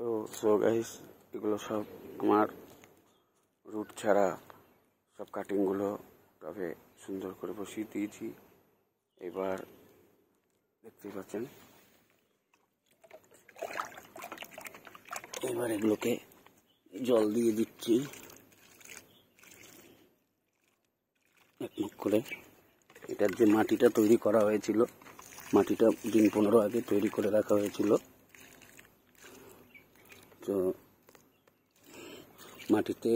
তো গাইস, এগুলো সব আমার রুট ছাড়া সব কাটিংগুলো তবে সুন্দর করে বসিয়ে দিয়েছি। এবার দেখতেই পাচ্ছেন, এবার এগুলোকে জল দিয়ে দিচ্ছি এক মুখ করে। এটার যে মাটিটা তৈরি করা হয়েছিল, মাটিটা দিন 15 আগে তৈরি করে রাখা হয়েছিল। তো মাটিতে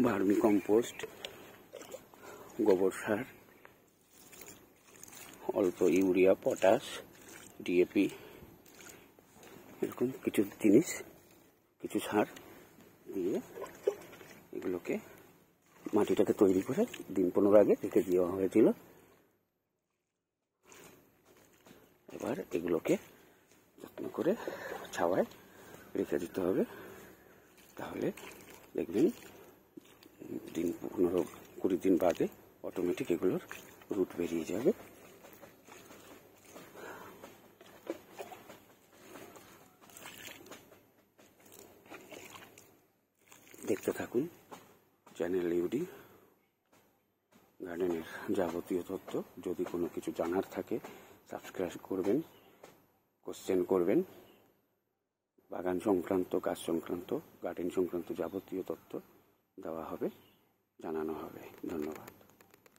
ভার্মি কম্পোস্ট, গোবর সার, অল্প ইউরিয়া, পটাশ, ডিএপি, এরকম কিছু জিনিস, কিছু সার দিয়ে এগুলোকে মাটিটাকে তৈরি করে দিন 15 আগে রেখে দেওয়া হয়েছিল। এবার এগুলোকে যত্ন করে ছাওয়ায় রেখে দিতে হবে, তাহলে দেখবেন দিন 15-20 দিন বাদে অটোমেটিক এগুলোর রুট বেরিয়ে যাবে। দেখতে থাকুন চ্যানেল ইউডি গার্ডেনের যাবতীয় তথ্য। যদি কোনো কিছু জানার থাকে সাবস্ক্রাইব করবেন, কোশ্চেন করবেন। বাগান সংক্রান্ত, গাছ সংক্রান্ত, গার্ডেন সংক্রান্ত যাবতীয় তথ্য দেওয়া হবে, জানানো হবে। ধন্যবাদ।